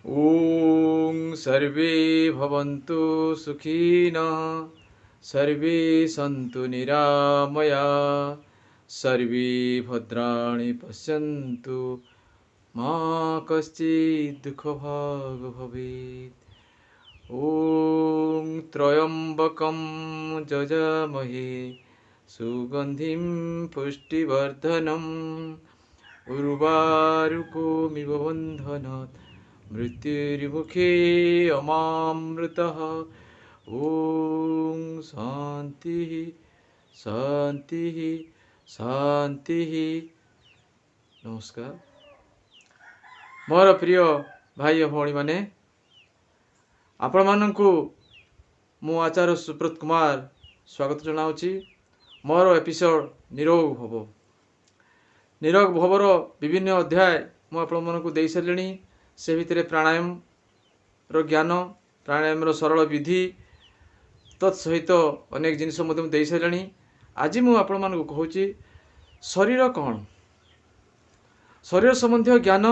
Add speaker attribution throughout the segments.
Speaker 1: ॐ सर्वे भवन्तु सुखिनः सर्वे सन्तु निरामयाः सर्वे भद्राणि पश्यन्तु मा कश्चित् दुःखभाग् भवेत्। ॐ त्र्यम्बकं जजामहे सुगन्धिं पुष्टिवर्धनम् उर्वारुकोमिव बन्धनात् मृत्युर्मुखे अमामृतः। ॐ शांति शांति शांति। नमस्कार मोर प्रिय भाई भौणी माने आपण मानकु मु आचार्य सुब्रत कुमार स्वागत जनाऊँगी। मोर एपिसोड निरोग भव। निरोग भवर विभिन्न अध्याय मु आपण मानकु देई सारिलिनी। से भितर प्राणायाम रो ज्ञान, प्राणायाम रो सरल विधि तत्सहित अनेक जिनिस दे सारे। आज मु आपण मानकु कहूची शरीर कौन, शरीर संबंधी ज्ञान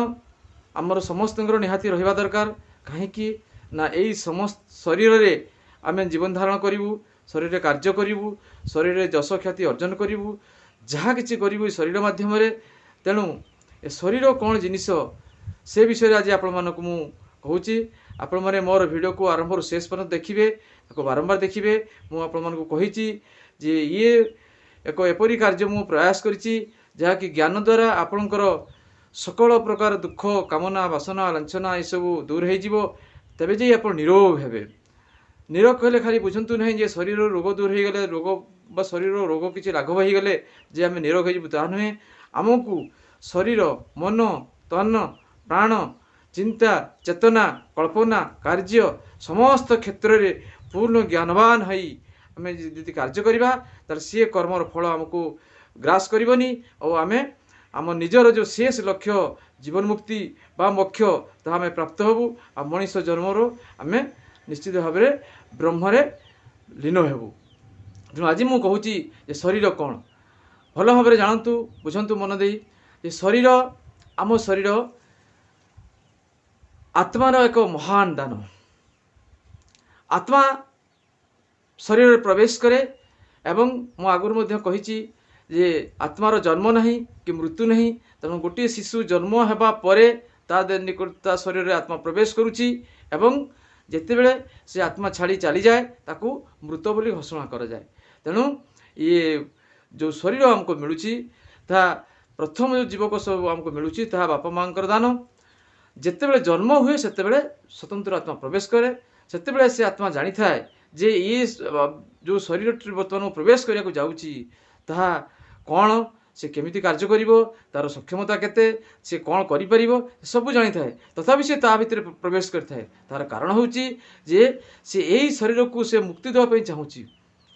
Speaker 1: आमर समस्त निहाती रहिबा दरकार। कहीं ना यही समस्त शरीर रे आमे जीवन धारण करूँ, शरीर रे कार्य करूँ, शरीर रे जश ख्याति अर्जन करूँ, जहाँ किसी करूँ शरीर माध्यम। तेणु ए शरीर कौन जिनिस से विषय आज आपण मानक मु कहूची। आपण माने मोर वीडियो को आरंभ शेष पर्यंत देखिए, बारंबार देखिए। मु आपण मानक कहिची जे ये एक एपरी कार्य मु प्रयास करिची जहाँकि ज्ञान द्वारा आपणकर सकल प्रकार दुख कामना वासना लांछना ये सब दूर हो तेबे जे आप निरोग हेबे। निरोग कहले खाली बुझंतु नहीं जे शरीर रोग दूर हो गले, रोग बा शरीर रोग किसी लाघव हो गले जे आम निरोग हो ता नुहे। आमको शरीर मन तन प्राण चिंता चेतना कल्पना कार्य समस्त क्षेत्र में पूर्ण ज्ञानवान है आम यदि कार्य करवा तार सी कर्मर फल आमको ग्रास करनी और आम आम निजर जो शेष लक्ष्य जीवन मुक्ति बा मोक्ष ताहा आम प्राप्त हबू। आ मनीष जन्मर आम निश्चित भाव में ब्रह्मरे लीन हेबू। तेणु आज मु कहूँ शरीर कौन भल भाव में जानतु बुझंतु मन दे। शरीर आम शरीर आत्मार एक महान दान। आत्मा शरीर में प्रवेश करे एवं मु आगुरी कही जे आत्मार जन्म नहीं कि मृत्यु नहीं। तेणु गोटे शिशु जन्म होगा परे ता शरीर में आत्मा प्रवेश करुच्ची एवं जितेबले से आत्मा छाड़ी चली जाए ताकू मृत बोली घोषणा कर जाए। तेणु ये जो शरीर आमको मिलूची ता प्रथम जो जीवक सब आमको मिलूची ता बापा माँ दान। जितेबले जन्म हुए से स्वतंत्र आत्मा प्रवेश करे से से आत्मा जानी थाए जे ये जो शरीर बर्तमान प्रवेश करने को जाऊँगी ताहा कौन, से केमिति कार्य करिवो, तार सक्षमता केते, से कौन करि परिवो सब जानी थाए। तथापि से ता भितर प्रवेश करथाए। तार कारण होची जे से यही शरीर को से मुक्ति देवा पई चाहूची।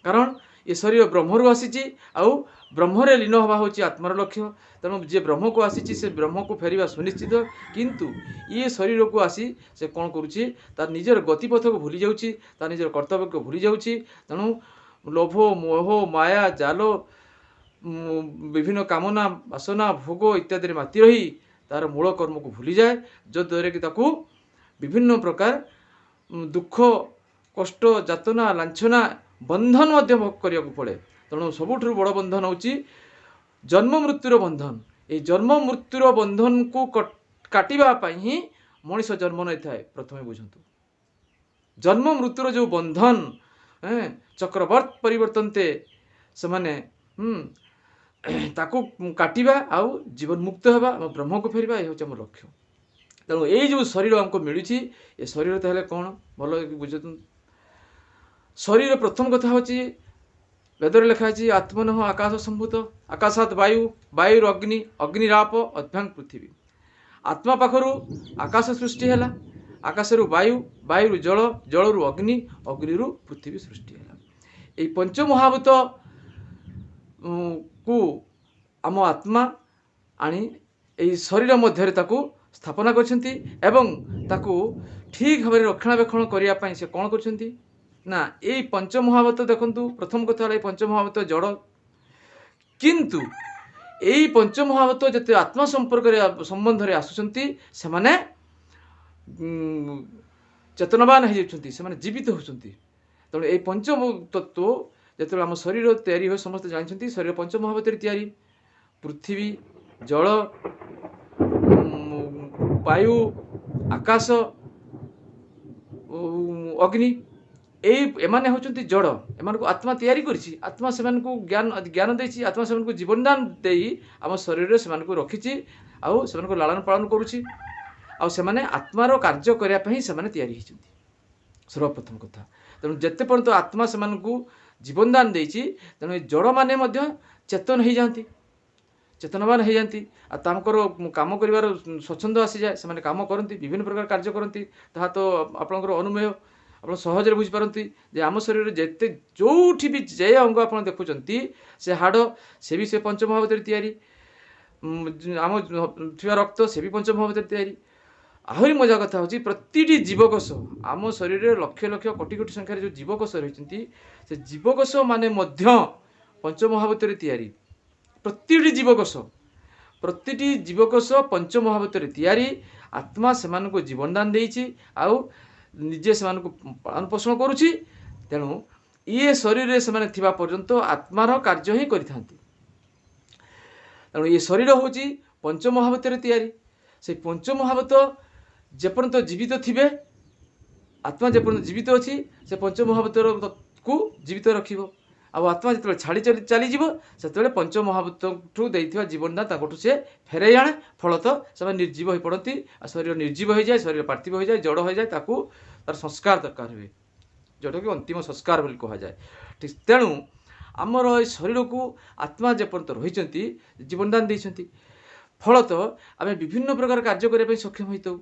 Speaker 1: कारण ये शरीर ब्रह्मरु आसीची आउ ब्रह्मरे लीन हवा होची आत्मार लक्ष्य। तेणु जे ब्रह्म को आसीची से ब्रह्म को फेरिबा सुनिश्चित। किंतु ये शरीर को आसी से कौन करुची तार निजर गतिपथ को भूली जाउची, तार निजर कर्तव्य को भूली जाउची। तेणु लोभ मोह माया जाल विभिन्न कामना वासना भोग इत्यादि माति रही तार मूल कर्म को भूली जाए, जो द्वारा कि ताकू विभिन्न प्रकार दुख कष्ट जातना लांछना बंधन मध्य भोग करिया को पड़े। तेणु सबुठु बड़ बंधन होची जन्म मृत्युर बंधन। ये जन्म मृत्युर बंधन को काटिबा पई ही मनीष जन्म नहीं थाए। प्रथमे बुझंतु जन्म मृत्युर जो बंधन चक्रवर्त परिवर्तनते से माने ताकू काटिबा आउ जीवन मुक्त होगा ब्रह्म को फेरिबा ये होचे हमर लक्ष्य। तेणु ये जो शरीर हमको मिलूची ये शरीर ताहले कौन भल बुझतु। शरीर प्रथम कथा होची वेदर लिखा है आत्मन आकाश संभूत आकाशात वायु वायुर अग्नि अग्निराप अभ्यांग पृथ्वी। आत्मा पाखरु आकाश सृष्टि है, आकाशरु वायु वायु जल जलरु अग्नि अग्निरु पृथ्वी सृष्टि है। ये पंचमहाभूत को आम आत्मा आनी यही शरीर मध्य स्थापना करछंती एवं ताकू ठीक भाव रक्षणाबेक्षण करने से कौन करछंती ना यही पंचमहाभूत देखंतु। प्रथम कथा पंचमहाभूत जड़, किंतु यही पंचमहाभूत जते आत्मा संपर्क संबंध में आसुचंती से माने चेतनवान हो जाती से जीवित होती। तेणु ये पंचम तत्व जो आम शरीर तैयारी हो समस्त जानते शरीर पंचमहाभूत तैयारी पृथ्वी जल वायु आकाश अग्नि एमाने होचंती जड़ एमान को आत्मा तैयारी करछि आत्मा सेमान को ज्ञान ज्ञान देछि आत्मा सेमान को जीवन दान देई आम शरीर सेमान को रखिछि आउ सेमान को लालन पालन करूछि आउ सेमाने आत्मार कार्य करिया पई सेमाने तैयारी हिचंती सर्वप्रथम कथा। तेणु जेते पर्यंत आत्मा सेमान को जीवन दान देछि तेणु जड़ माने मध्य चेतन हो जाती चेतनवान हो जाती आमकर काम कर स्वच्छंद आसी जाए से कम करती विभिन्न प्रकार कार्य करती ताहा तो आपंकर अनुमेय आप सहजरे बुझीपारती जे आम शरीर जेते जोठी भी जे अंग आप देखुंत से हाड़ से भी से पंचमहाभूत तैयारी आम थिबा रक्त से भी पंचमहाभूत तैयारी। आहरी मजा कथा हूँ प्रति जीवकोश आम शरीर लक्ष लक्ष कोटि कोटि संख्यार जो जीवकोश रही से जीवकोश माने मध्य पंचमहाभूत तैयारी प्रति जीवकोश पंचमहाभूत तैयारी आत्मा से जीवन दान देछि आउ निजे से पालन पोषण करुछि। तेणु ये शरीर से थिबा पर्यंत आत्मार कार्य ही करिथांती। तेणु ये शरीर होछि पंचमहाभूत तैयारी से पंचमहाभूत जेपर्यंत जीवित थिबे आत्मा जेपर्यंत जीवित अछि से पंचमहाभूत को जीवित रखिबो आउ आत्मा जो छाड़ी चली से पंचमहाभूत ठू देइथिबा जीवनदान ताकठू से फेरई आने फलत से निर्जीव हो पड़ती शरीर निर्जीव हो जाए शरीर पार्थिव हो जाए जड़ हो जाए तार संस्कार दरकार हुए जोटा कि अंतिम संस्कार बोली कह जाए। ठीक तेणु आमर शरीर को आत्मा जेपर्यंत रही जीवनदान देइछंती फलत आम विभिन्न प्रकार कार्य करने सक्षम होता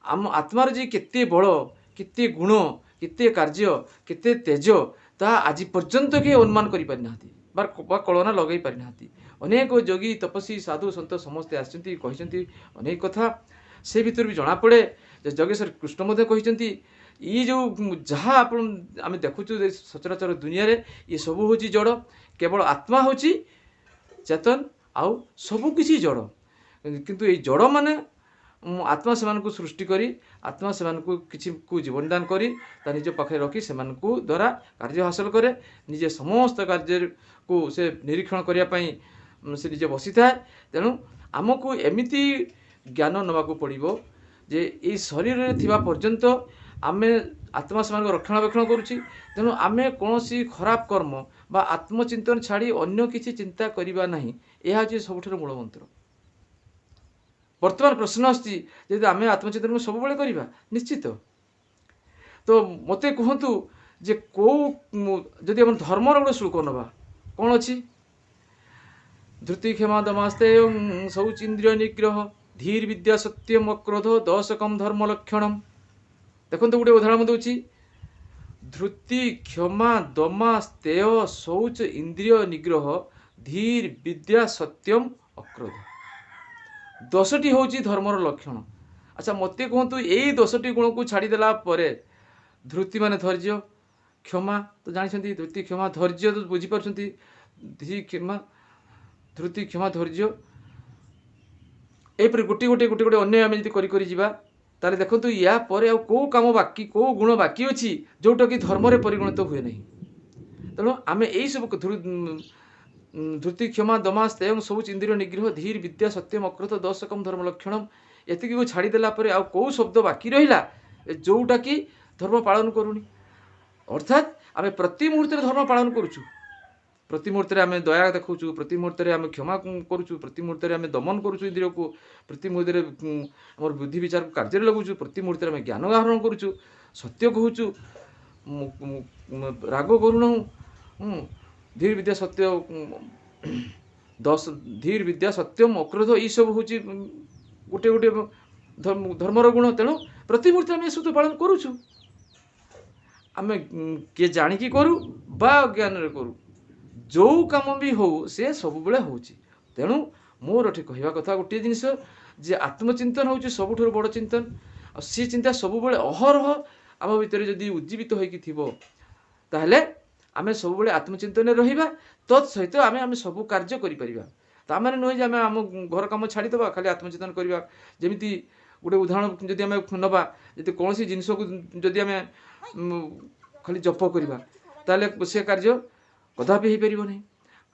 Speaker 1: आम आत्मार जी केते बल केते गुण केते कार्य केते तेज ता आज पर्यंत के अनुमान करि पारि नाहंती बा कल्पना लगै पारि नाहंती। अनेक योगी तपस्वी साधु सन्त समस्ते आछंती कहिसंती अनेक कथा से भीतर भी जना पड़े जगेश्वर कृष्ण मध्य कहिसंती ये जो जहाँ आप आम देखुचु सचराचर दुनिया रे ये सब हूँ जड़ केवल आत्मा हूँ चेतन आउ सबु किसी जड़ किंतु ये जड़ माने आत्मा से सृष्टि करी आत्मा से किसी को जीवन दान करी निज पाखे रखी से द्वारा कार्य हासिल करे निजे समस्त कार्य को से निरीक्षण करने से निजे बसी थाए। तेणु आमको एमिति ज्ञान नवाक पड़ो जे ये शरीर में थिबा पर्यंत आमे आत्मा से रक्षणाबेक्षण करुछि तेणु आमे कौन खराब कर्म बा आत्मचिंतन छाड़ी अन्य किसी चिंता करवा नहीं यह हूँ सबुठ मूल मंत्र। वर्तमान प्रश्न आसी आम आत्मचिंतन को सब करवा निश्चित तो मते कहतु जे कौ जदि आम धर्मर गोटे श्लोक नवा कौन अच्छी धृति क्षमा दमास्ते शौचींद्रिय निग्रह धीर विद्या सत्यम अक्रोध दशकम धर्म लक्षणम देखो गोटे उदाहरण दूची धृति क्षमा दमा स्तेय शौच इंद्रिय निग्रह धीर विद्या सत्यम अक्रोध 10टी हूँ धर्मर लक्षण। अच्छा मत कहतु यही 10टी गुण को छाड़देला धृति माने धैर्य क्षमा तो जानते धृति क्षमा धैर्य तो बुझीपार धी क्षमा धृति क्षमा धैर्य यहपर गोटे गोटे गोटे गोटे अन्य आम जी कर ताले देखो या पर कौ काम बाकी कौ गुण बाकी अच्छी जोटा कि धर्म परिगणित हुए नहीं। तेणु आम यही सब धृति क्षमा दमा स्तेय शौच इंद्रिय निग्रह धीर विद्या सत्यम अक्रोध दशकम धर्म लक्षणम एतिक को छाड़देला कौ शब्द बाकी रहा जोटा कि धर्म पालन करूनी अर्थात आम प्रति मुहूर्त धर्म पालन करुचु प्रति मुहूर्त आम दया देखु प्रति मुहूर्त आम क्षमा करुचु प्रति मुहूर्त आम दमन करुचु इंद्रिय को प्रति मुहूर्त आम बुद्धि विचार को कार्य लगुचु प्रति मुहूर्त आम ज्ञान आहरण करुचु सत्य कहूचु राग करुणु धीर विद्या सत्य धीर विद्या सत्यम अक्रोध ये सब हूँ गोटे गोटे धर्मर गुण। तेणु प्रति मुहूर्त आम सब पालन करुचु आम किए जाणिकी करू बा अज्ञान करू जो काम भी हो से सब बेले हो। तेणु मोर एठी कहवा कथा गोटे जिनिस जे आत्मचिंतन हूँ सबुठ बड़ चिंतन आ सी चिंता सब बेले अहरह आम भितर जदि उज्जीवित होइकी थिबो ताहले आमे सब बेले आत्मचिंतन रहिबा तत्सहित आमे आमे सब कार्य करि परिबा। ता माने नय जे आमे आम घर काम छाड़ी दबा खाली आत्मचिंतन करबा जेमिति गोटे उदाहरण जदि आम नवा जदि कौन जिनस को जदि आम खाली जप करवा ताले से कार्य कदापि हो पार नहीं।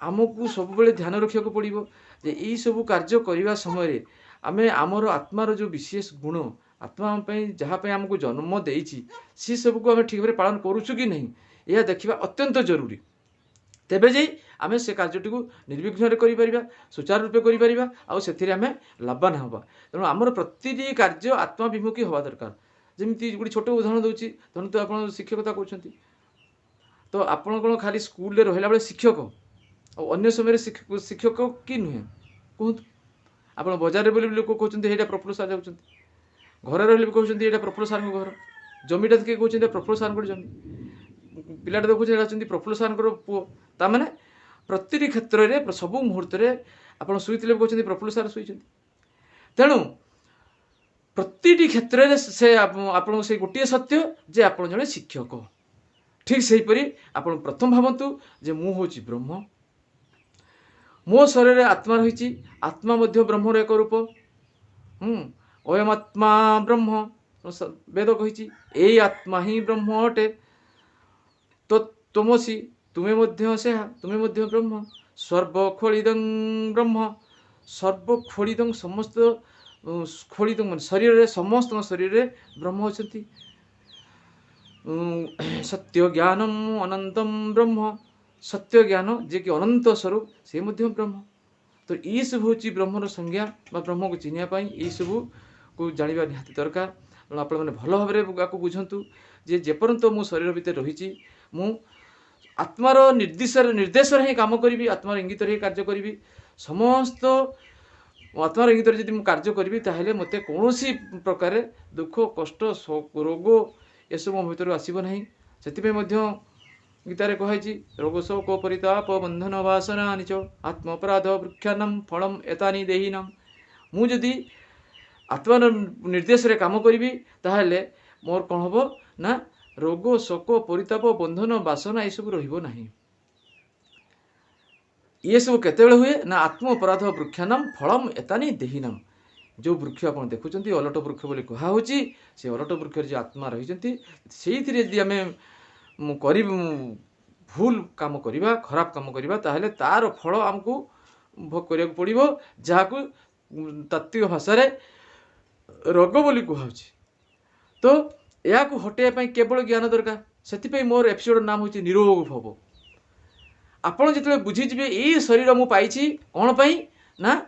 Speaker 1: आमको सब ध्यान रखा पड़ो जे यही सब कार्य करने समय आम आमर आत्मार जो विशेष गुण आत्मा जहाँपाई आमको जन्म देती सी सबको आम ठीक भाव पालन करुचु कि नहीं यह देखा अत्यंत जरूरी। तेबे जाई आम से कार्यटी को निर्विघ्न कर सुचारू रूपे कर आम लाभवान हवा। तेणु आमर प्रति कार्य आत्माभिमुखी हवा दरकार। जमी गोटे छोट उदाहरण दूसरी धरत तो आप शिक्षकता कर तो आप कौन खाली स्कूल रहा बेले शिक्षक और अन्य समय शिक्षक कि नुहे कहतु आप बजार में लोक कहते हैं प्रफुल्ल सार जाऊँ घर रही कहते हैं प्रफुल्ल सार घर जमीटा किए कहते प्रफुल्ल सार जमी पिलाटा देखते प्रफुल्ल सार पुओ ताने प्रति क्षेत्र में सब मुहूर्त आप शुईले कहते प्रफुल्ल सार शुई। तेणु प्रति क्षेत्र में से आप से गोटे सत्य जे आप जड़े शिक्षक ठीक से हीपरी आप प्रथम भावतु जे मु हूँ ब्रह्म मो शरीर आत्मा रही आत्मा मध्य ब्रह्मर एक रूप अयम आत्मा ब्रह्म वेद कही यही आत्मा ही ब्रह्म अटे तो तमसी तुम्हें मध्य से तुम्हें मध्य ब्रह्म सर्वखोलिदं ब्रह्म सर्वखोलिदं समस्त खोलिदं मान शरीर समस्त शरीर ब्रह्म अच्छी सत्य ज्ञानम अनंतम ब्रह्म सत्य ज्ञान जे कि अनंत स्वरूप से मध्य ब्रह्म। तो ये सब हूँ ब्रह्मर संज्ञा ब्रह्म को चिन्हवाई ये सब को जाना निहाती दरकार। तेणु आप भल भाव को बुझंतु जे जेपर्यंत मो शरीर भितर रही मु आत्मार निर्देश ही काम करी आत्मार इंगित ही कार्य करी समस्त आत्मार इंगित जब कार्य करी ताहले मते कौन प्रकार दुख कष्ट रोग एसबू मो भर आसब ना से गीतारे कही रोग शोक परिताप बंधन वासना निच आत्मपराध वृक्षानम फलम एतानी देहीनम मुझे आत्मा निर्देश रे काम करी ताहले मोर कौन हम ना रोग शोक परिताप बंधन वासना ये सब रही ये सब केते हुए ना आत्मपराध वृक्षानम फलम एतानी देहीनम जो वृक्ष आप देखुं अलट वृक्ष बोली कहुच्छी से अलट वृक्ष जो आत्मा रही से आम कर भूल काम करवा खराब काम करवा ताहले तार फल आमको भोग करिया पड़ो जहाँ को तात्विक भाषा रोग बोली कहुच्छी। तो या हटाइवाई केवल ज्ञान दरकार से मोर एपिसोड नाम हूँ निरोग भव। आपड़ जो बुझीजे ये शरीर मु पाई कौन पाई ना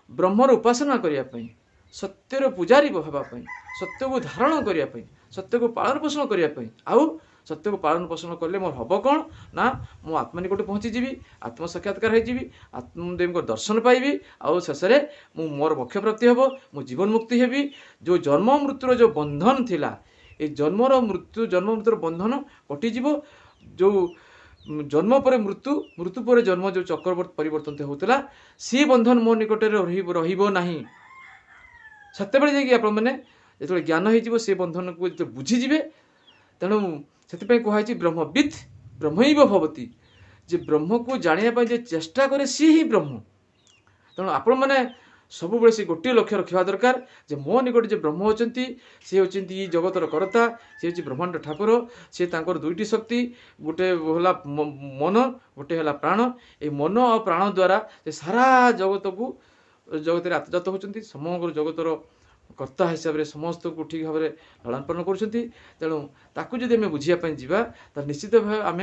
Speaker 1: ब्रह्मर उपासना करने सत्यर पूजारी होगापी सत्य को धारण करने सत्य को पालन पोषण करने आउ सत्य को पालन पोषण कले मोर हम कौन ना मो आत्मा निकट पहुँचीजी आत्म साक्षात्कार होगी आत्मदेव दर्शन पाइबी आउ शेष में मोर मोक्ष प्राप्ति हम मो जीवन मुक्ति हेबी। जो जन्म मृत्युर जो बंधन थिला ये जन्म मृत्युर बंधन कटिज जो जन्म पर मृत्यु मृत्यु पर जन्म जो चक्र परिवर्तन होता सी बंधन मो निकट रही सत्य जाकि आपने ज्ञान हो बंधन को जो बुझीजे तेणु से कहुई ब्रह्मविद ब्रह्म भवती जे ब्रह्म को जानापी जे चेष्टा करे सी ही ब्रह्म। तेणु आपण मैंने सब बड़े से गोटे लक्ष्य रखा दरकार जे मो निकट जो ब्रह्म अच्छा सी होती जगतर कर्ता सी हूँ ब्रह्मांड ठाकुर सी तांकर दुईटी शक्ति गोटे है मन गोटे है प्राण ये मन और प्राण द्वारा सारा जगत को जगत आत्मजात होती समग्र जगतर कर्ता हिसाब से समस्त को ठीक भाव में लालन पालन करूँ आम बुझापी जावा तो निश्चित भाव आम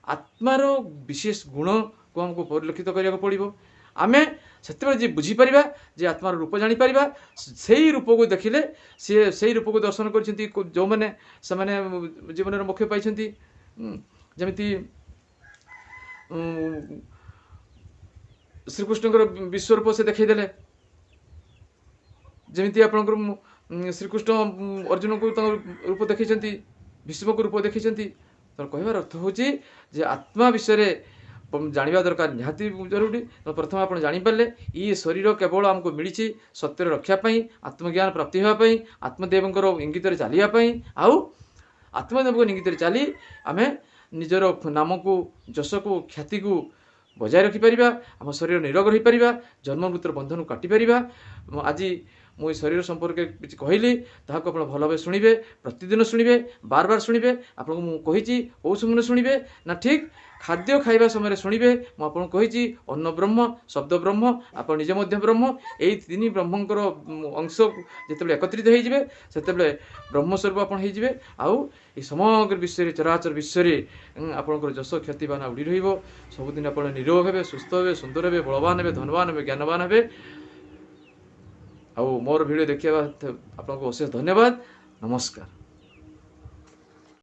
Speaker 1: आत्मार विशेष गुण को आमको परिलक्षित करने पड़ो आम से बुझीपर जे आत्मार रूप जापर से रूप को देखिले सी से रूप को दर्शन कर जो मैंने जीवन में मोक्ष पाई जमी श्रीकृष्ण विश्वरूप से देखईदे जमी आपंकर श्रीकृष्ण अर्जुन को रूप देखी भीष्म को रूप देखी तो कहबार अर्थ हूँ जे आत्मा विषय जाना दरकार निहाती जरूरी। तो प्रथम आप जापारे ये शरीर केवल आमको मिली सत्य रक्षापी आत्मज्ञान प्राप्ति होगापी आत्मदेव इंगित चलवाई आउ आत्मदेव इंगित चली आम निजर नाम को जश को ख्याति को बजाय रखिपर आम शरीर निरोग हो पार जन्म मृत्यु बंधन काटिपर आज ମୁଁ ଏ ଶରୀର ସମ୍ପର୍କରେ କିଛି କହିଲି ତାହାକୁ ଆପଣ ଭଲ ଭାବେ ଶୁଣିବେ, ପ୍ରତିଦିନ ଶୁଣିବେ, ବାର ବାର ଶୁଣିବେ। ଆପଣଙ୍କୁ ମୁଁ କହିଛି କେଉଁ ସମୟରେ ଶୁଣିବେ ନା ଠିକ୍ ଖାଦ୍ୟ ଖାଇବା ସମୟରେ ଶୁଣିବେ। ମୁଁ ଆପଣଙ୍କୁ କହିଛି ଅନ୍ନ ବ୍ରହ୍ମ, ଶବ୍ଦ ବ୍ରହ୍ମ, ଆପଣ ନିଜେ ମଧ୍ୟ ବ୍ରହ୍ମ। ଏଇ ତିନି ବ୍ରହ୍ମଙ୍କର ଅଂଶ ଯେତେବେଳେ ଏକତ୍ରିତ ହେଇଯିବେ ସେତେବେଳେ ବ୍ରହ୍ମସ୍ୱରୂପ ଆପଣ ହେଇଯିବେ। ଆଉ ଏ ସମଗ୍ର ବିଶ୍ୱରେ ଚରାଚର ବିଶ୍ୱରେ ଆପଣଙ୍କର ଯଶ ଖ୍ୟାତି ବାନା ଉଡ଼ି ରହିବ। ସବୁଦିନ ଆପଣ ନିରୋଗ ହେବେ, ସୁସ୍ଥ ହେବେ, ସୁନ୍ଦର ହେବେ, ବଳବାନ ହେବେ, ଧନବାନ ହେବେ, ଜ୍ଞାନବାନ ହେବେ। ଆଉ ମୋର ଭିଡ଼ିଓ ଦେଖିବା ଆପଣଙ୍କୁ ଅଶେଷ ଧନ୍ୟବାଦ। ନମସ୍କାର।